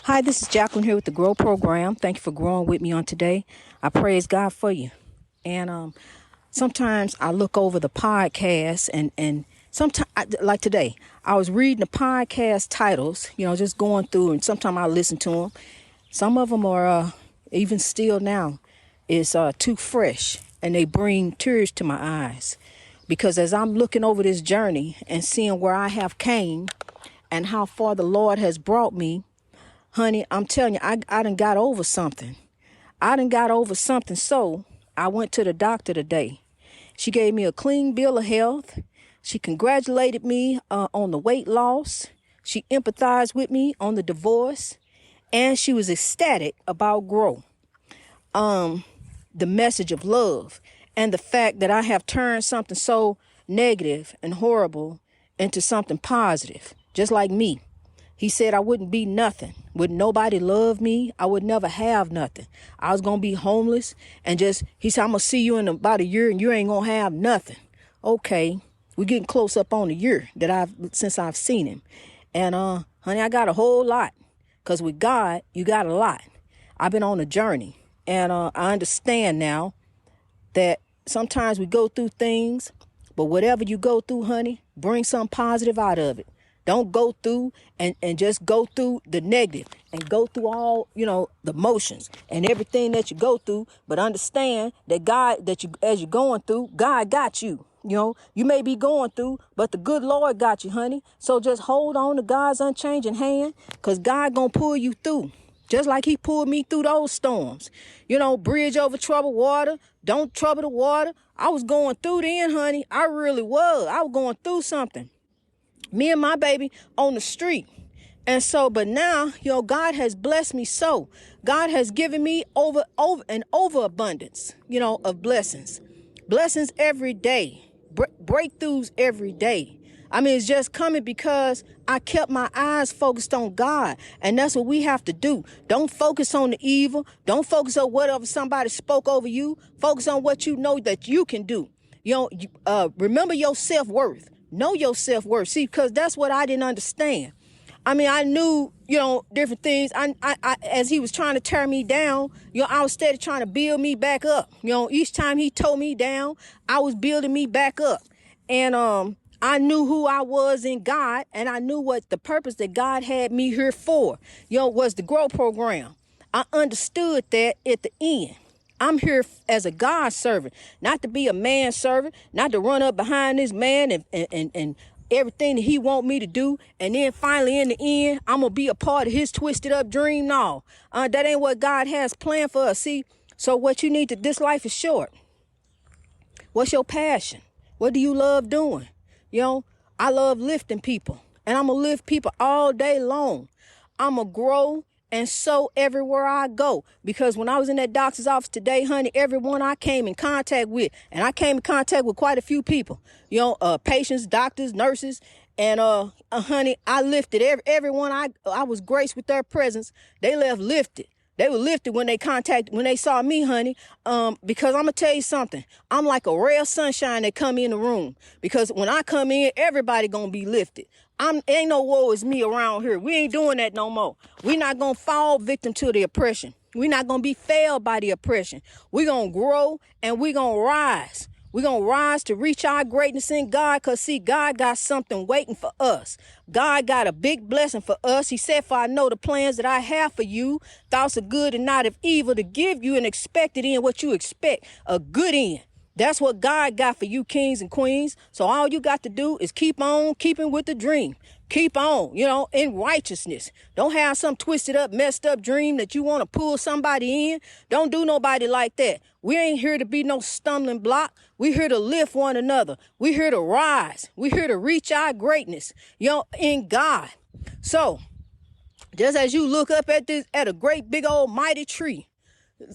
Hi, this is Jacqueline here with the GROW program. Thank you for growing with me on today. I praise God for you. And sometimes I look over the podcast and sometimes, like today, I was reading the podcast titles, just going through, and sometimes I listen to them. Some of them are, even still now, is too fresh, and they bring tears to my eyes. Because as I'm looking over this journey and seeing where I have came and how far the Lord has brought me, honey, I'm telling you, I done got over something. So I went to the doctor today. She gave me a clean bill of health. She congratulated me on the weight loss. She empathized with me on the divorce. And she was ecstatic about GROW. The message of love and the fact that I have turned something so negative and horrible into something positive, just like me. He said I wouldn't be nothing. Would nobody love me? I would never have nothing. I was going to be homeless and he said, I'm going to see you in about a year and you ain't going to have nothing. Okay. We're getting close up on a year since I've seen him. And, honey, I got a whole lot, because with God, you got a lot. I've been on a journey, and, I understand now that sometimes we go through things, but whatever you go through, honey, bring something positive out of it. Don't go through and just go through the negative and go through all, the motions and everything that you go through. But understand that as you're going through, God got you. You may be going through, but the good Lord got you, honey. So just hold on to God's unchanging hand, because God gonna pull you through. Just like he pulled me through those storms. Bridge over troubled water. Don't trouble the water. I was going through then, honey. I really was. I was going through something. Me and my baby on the street. And so, but now, God has blessed me so. God has given me over an overabundance, of blessings. Blessings every day. Breakthroughs every day. I mean, it's just coming because I kept my eyes focused on God. And that's what we have to do. Don't focus on the evil. Don't focus on whatever somebody spoke over you. Focus on what you know that you can do. Remember your self-worth. Know your self-worth. See, because that's what I didn't understand. I mean, I knew, different things. I as he was trying to tear me down, I was steady trying to build me back up. Each time he tore me down, I was building me back up. And I knew who I was in God, and I knew what the purpose that God had me here for, was the GROW program. I understood that at the end. I'm here as a God servant, not to be a man servant, not to run up behind this man and everything that he want me to do. And then finally in the end, I'm going to be a part of his twisted up dream. No, that ain't what God has planned for us. See, so what you need this life is short. What's your passion? What do you love doing? I love lifting people, and I'm going to lift people all day long. I'm going to grow and sow everywhere I go. Because when I was in that doctor's office today, honey, everyone I came in contact with, and I came in contact with quite a few people, patients, doctors, nurses, and honey, I lifted everyone I was graced with their presence. They left lifted. They were lifted when they saw me, honey, because I'm going to tell you something. I'm like a ray of sunshine that come in the room, because when I come in, everybody going to be lifted. Ain't no woe is me around here. We ain't doing that no more. We not going to fall victim to the oppression. We not going to be failed by the oppression. We going to grow and we going to rise. We're going to rise to reach our greatness in God, because, see, God got something waiting for us. God got a big blessing for us. He said, for I know the plans that I have for you, thoughts of good and not of evil, to give you an expected end, what you expect, a good end. That's what God got for you, kings and queens. So all you got to do is keep on keeping with the dream. Keep on, in righteousness. Don't have some twisted up, messed up dream that you want to pull somebody in. Don't do nobody like that. We ain't here to be no stumbling block. We here to lift one another. We here to rise. We here to reach our greatness, in God. So just as you look up at a great big old mighty tree,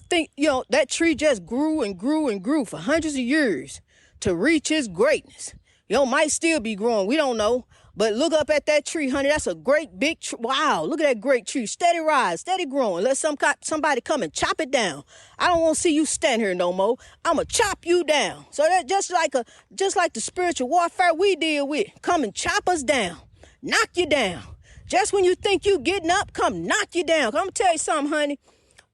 think, that tree just grew and grew and grew for hundreds of years to reach its greatness. Might still be growing. We don't know. But look up at that tree, honey. That's a great big tree. Wow, look at that great tree. Steady rise, steady growing. Let somebody come and chop it down. I don't want to see you stand here no more. I'm going to chop you down. So that just like the spiritual warfare we deal with. Come and chop us down. Knock you down. Just when you think you getting up, come knock you down. I'm going to tell you something, honey.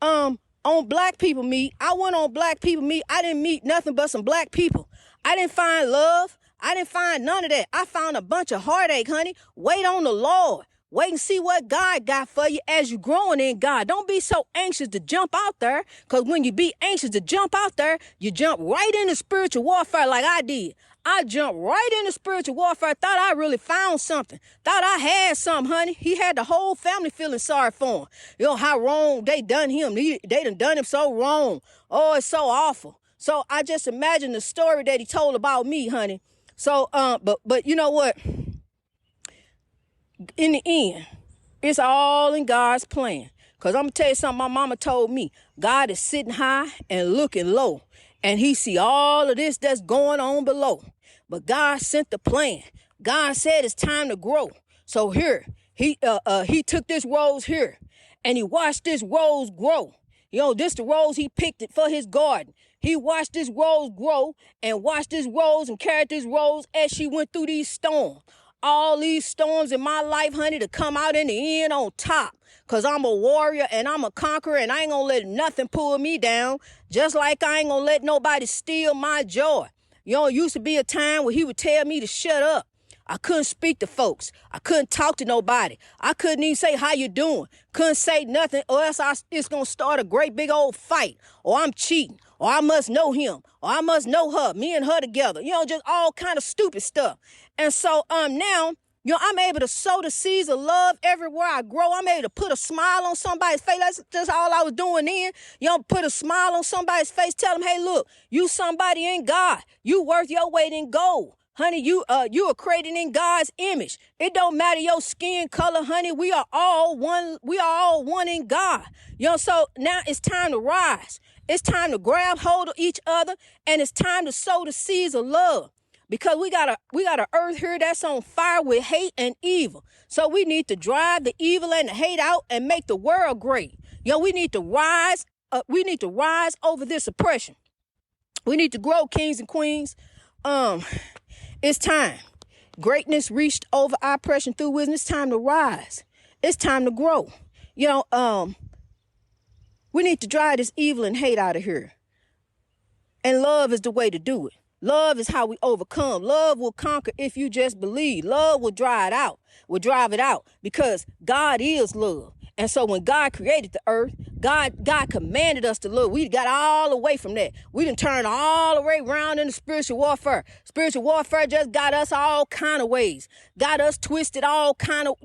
On Black People Meet, I went on Black People Meet. I didn't meet nothing but some black people. I didn't find love. I didn't find none of that. I found a bunch of heartache, honey. Wait on the Lord. Wait and see what God got for you as you growing in God. Don't be so anxious to jump out there, because when you be anxious to jump out there, you jump right into spiritual warfare like I did. I jumped right into spiritual warfare. Thought I really found something. Thought I had something, honey. He had the whole family feeling sorry for him. You know how wrong they done him. They done him so wrong. Oh, it's so awful. So I just imagine the story that he told about me, honey. So, but you know what? In the end, it's all in God's plan. Because I'm going to tell you something my mama told me. God is sitting high and looking low. And he see all of this that's going on below. But God sent the plan. God said it's time to grow. So here, he took this rose here. And he watched this rose grow. You know, this the rose he picked it for his garden. He watched this rose grow and watched this rose and carried this rose as she went through these storms. All these storms in my life, honey, to come out in the end on top. Because I'm a warrior and I'm a conqueror, and I ain't going to let nothing pull me down. Just like I ain't going to let nobody steal my joy. You know, it used to be a time where he would tell me to shut up. I couldn't speak to folks. I couldn't talk to nobody. I couldn't even say, how you doing? Couldn't say nothing, or else it's going to start a great big old fight. Or I'm cheating. Or I must know him. Or I must know her. Me and her together. You know, just all kind of stupid stuff. And so now, you know, I'm able to sow the seeds of love everywhere I grow. I'm able to put a smile on somebody's face. That's just all I was doing then. You know, put a smile on somebody's face. Tell them, hey, look, you somebody in God. You worth your weight in gold. Honey, you are created in God's image. It don't matter your skin color, honey. We are all one. We are all one in God. You know, so now it's time to rise. It's time to grab hold of each other, and it's time to sow the seeds of love. Because we got a earth here that's on fire with hate and evil. So we need to drive the evil and the hate out and make the world great. You know, we need to rise. We need to rise over this oppression. We need to grow, kings and queens. It's time. Greatness reached over our oppression through wisdom. It's time to rise. It's time to grow. You know, we need to drive this evil and hate out of here. And love is the way to do it. Love is how we overcome. Love will conquer if you just believe. Love will drive it out because God is love. And so when God created the earth, God commanded us to love. We got all away from that. We done turned all the way around into spiritual warfare. Spiritual warfare just got us all kind of ways. Got us twisted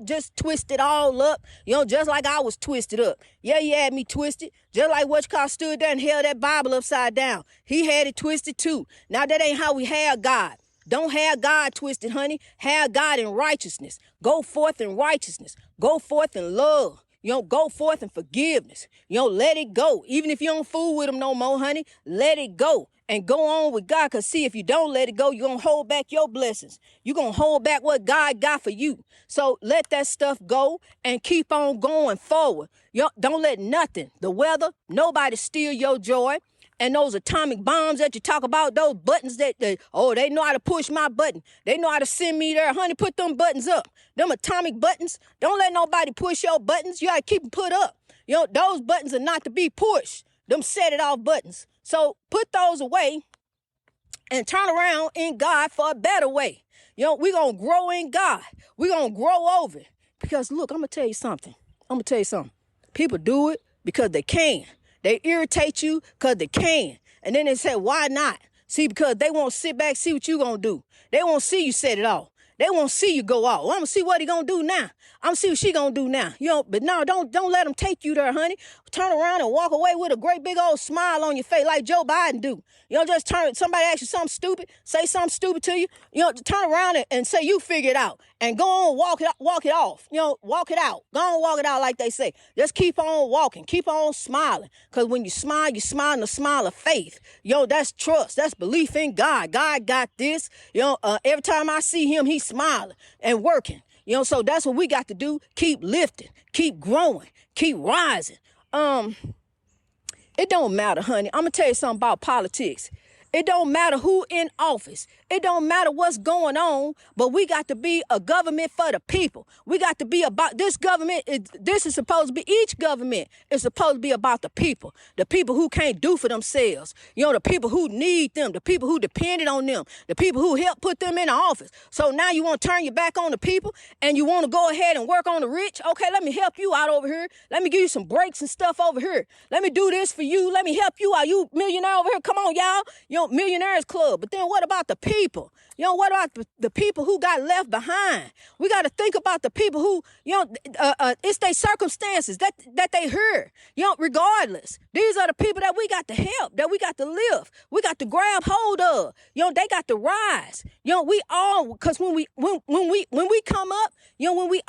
just twisted all up. You know, just like I was twisted up. Yeah, you had me twisted. Just like what you call stood there and held that Bible upside down. He had it twisted too. Now that ain't how we have God. Don't have God twisted, honey. Have God in righteousness. Go forth in righteousness. Go forth in love. You know, go forth in forgiveness. You know, let it go. Even if you don't fool with him no more, honey, let it go. And go on with God. Because see, if you don't let it go, you're going to hold back your blessings. You're going to hold back what God got for you. So let that stuff go and keep on going forward. You know, don't let nothing, the weather, nobody steal your joy. And those atomic bombs that you talk about, those buttons that, they know how to push my button. They know how to send me there. Honey, put them buttons up. Them atomic buttons. Don't let nobody push your buttons. You got to keep them put up. You know, those buttons are not to be pushed. Them set it off buttons. So put those away and turn around in God for a better way. You know, we're going to grow in God. We're going to grow over it. Because look, I'm going to tell you something. People do it because they can. They irritate you because they can. And then they say, why not? See, because they won't sit back, see what you going to do. They won't see you set it off. They won't see you go out. Well, I'm going to see what he going to do now. I'm going to see what she going to do now. You know, but no, don't let them take you there, honey. Turn around and walk away with a great big old smile on your face like Joe Biden do. You know, just somebody asks you something stupid, say something stupid to you, you know, turn around and say you figure it out and go on, walk it off, you know, walk it out. Go on, walk it out like they say. Just keep on walking, keep on smiling. Because when you smile in the smile of faith. You know, that's trust, that's belief in God. God got this. You know, every time I see him, he's smiling and working. You know, so that's what we got to do. Keep lifting, keep growing, keep rising. It don't matter, honey. I'm going to tell you something about politics. It don't matter who in office. It don't matter what's going on, but we got to be a government for the people. We got to be about this government. This is supposed to be, each government is supposed to be about the people who can't do for themselves. The people who need them, the people who depended on them, the people who helped put them in the office. So now you want to turn your back on the people and you want to go ahead and work on the rich. Okay, let me help you out over here. Let me give you some breaks and stuff over here. Let me do this for you. Let me help you out. You millionaire over here. Come on, y'all. Millionaires club. But then what about the people? What about the people who got left behind? We got to think about the people who, it's their circumstances that they heard, regardless. These are the people that we got to help, that we got to lift. We got to grab hold of. They got to rise. We all, because when we come up, when we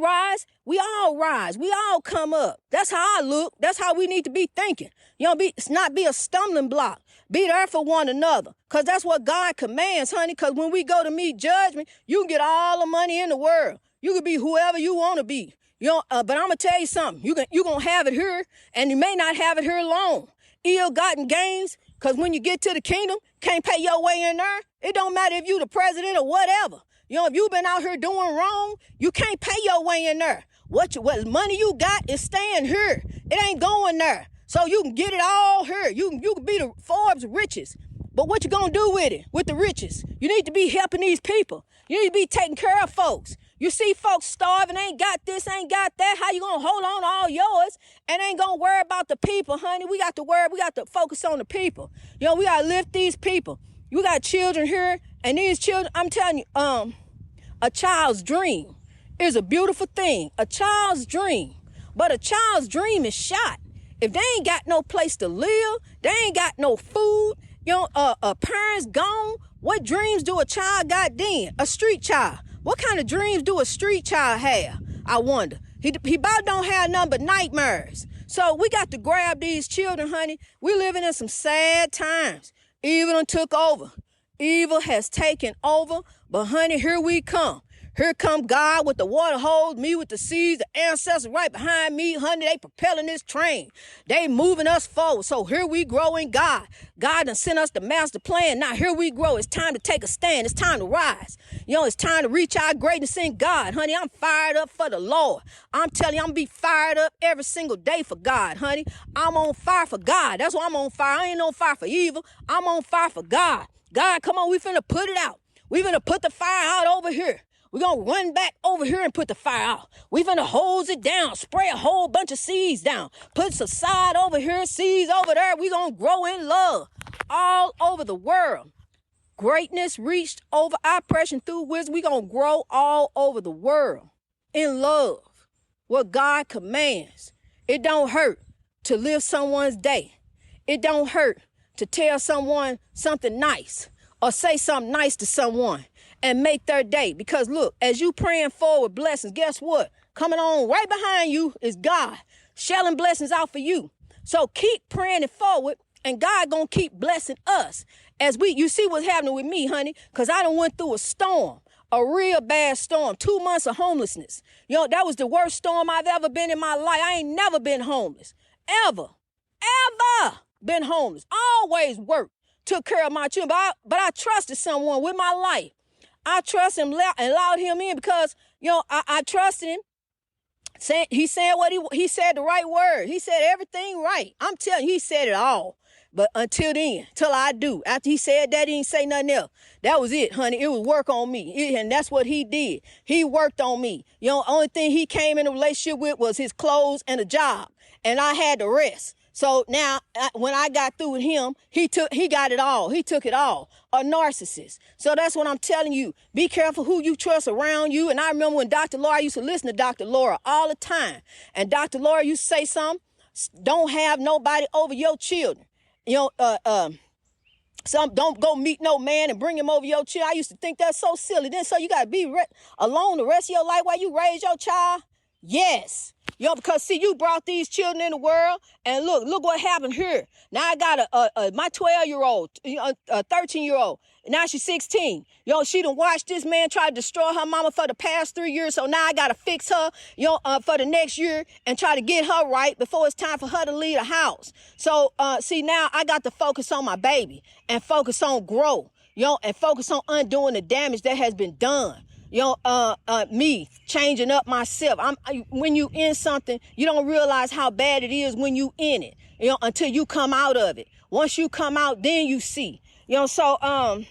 rise, we all rise. We all come up. That's how I look. That's how we need to be thinking. Not be a stumbling block. Be there for one another. Because that's what God commands, honey. Because when we go to meet judgment, you can get all the money in the world. You can be whoever you want to be. But I'm going to tell you something. You're going to have it here, and you may not have it here long. Ill-gotten gains, because when you get to the kingdom, can't pay your way in there. It don't matter if you the president or whatever. If you've been out here doing wrong, you can't pay your way in there. What money you got is staying here. It ain't going there. So you can get it all here. You can be the Forbes riches. But what you gonna do with it, with the riches? You need to be helping these people. You need to be taking care of folks. You see folks starving, ain't got this, ain't got that. How you gonna hold on to all yours and ain't gonna worry about the people, honey? We got to focus on the people. We gotta lift these people. You got children here, and these children, I'm telling you, a child's dream is a beautiful thing. A child's dream. But a child's dream is shot. If they ain't got no place to live, they ain't got no food, parents gone, what dreams do a child got then? A street child. What kind of dreams do a street child have? I wonder. He about don't have nothing but nightmares. So we got to grab these children, honey. We living in some sad times. Evil done took over. Evil has taken over. But honey, here we come. Here come God with the water hose, me with the seas, the ancestors right behind me, honey. They propelling this train. They moving us forward. So here we grow in God. God done sent us the master plan. Now here we grow. It's time to take a stand. It's time to rise. It's time to reach our greatness in God, honey. I'm fired up for the Lord. I'm telling you, I'm going to be fired up every single day for God, honey. I'm on fire for God. That's why I'm on fire. I ain't on fire for evil. I'm on fire for God. God, come on, we finna put it out. We finna put the fire out over here. We're going to run back over here and put the fire out. We're going to hose it down, spray a whole bunch of seeds down, put some side over here, seeds over there. We're going to grow in love all over the world. Greatness reached over oppression through wisdom. We're going to grow all over the world in love. What God commands. It don't hurt to live someone's day. It don't hurt to tell someone something nice or say something nice to someone and make their day. Because look, as you praying forward blessings, guess what? Coming on right behind you is God, shelling blessings out for you. So keep praying it forward, and God gonna keep blessing us. You see what's happening with me, honey, because I done went through a storm, a real bad storm, 2 months of homelessness. That was the worst storm I've ever been in my life. I ain't never been homeless, ever been homeless. Always worked, took care of my children, but I trusted someone with my life. I trust him and allowed him in because, I trusted him. He said he said the right word. He said everything right. I'm telling you, he said it all. But until then, till I do. After he said that, he didn't say nothing else. That was it, honey. It was work on me. And that's what he did. He worked on me. Only thing he came in a relationship with was his clothes and a job. And I had the rest. So now, when I got through with him, he got it all. He took it all. A narcissist. So that's what I'm telling you. Be careful who you trust around you. And I remember when Dr. Laura, I used to listen to Dr. Laura all the time. And Dr. Laura used to say something, don't have nobody over your children. Don't go meet no man and bring him over your child. I used to think that's so silly. Then so you got to be alone the rest of your life while you raise your child. Yes. Because see, you brought these children in the world, and look what happened here. Now I got my 12-year-old, a 13-year-old. Now she's 16. She done watched this man try to destroy her mama for the past 3 years. So now I got to fix her, for the next year and try to get her right before it's time for her to leave the house. So, see, now I got to focus on my baby and focus on grow, and focus on undoing the damage that has been done. Me changing up myself. When you in something, you don't realize how bad it is when you in it, until you come out of it. Once you come out, then you see, so,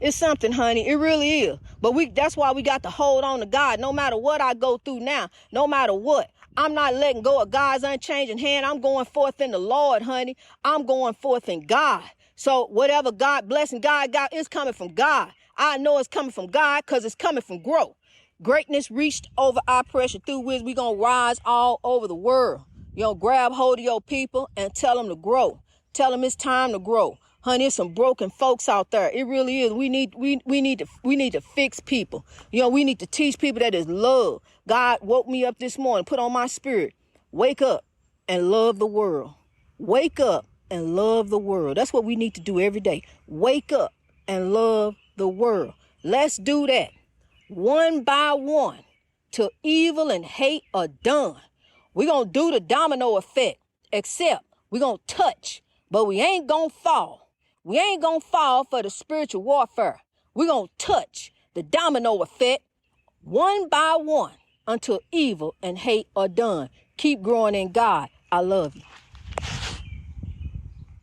it's something, honey. It really is. But that's why we got to hold on to God. No matter what I go through now, no matter what, I'm not letting go of God's unchanging hand. I'm going forth in the Lord, honey. I'm going forth in God. So whatever God blessing God got is coming from God. I know it's coming from God because it's coming from growth. Greatness reached over our pressure through which we're going to rise all over the world. Grab hold of your people and tell them to grow. Tell them it's time to grow. Honey, there's some broken folks out there. It really is. We need to fix people. We need to teach people that is love. God woke me up this morning, put on my spirit. Wake up and love the world. Wake up and love the world. That's what we need to do every day. Wake up and love the world. Let's do that. One by one, till evil and hate are done. We're going to do the domino effect, except we're going to touch, but we ain't going to fall. We ain't going to fall for the spiritual warfare. We're going to touch the domino effect one by one until evil and hate are done. Keep growing in God. I love you.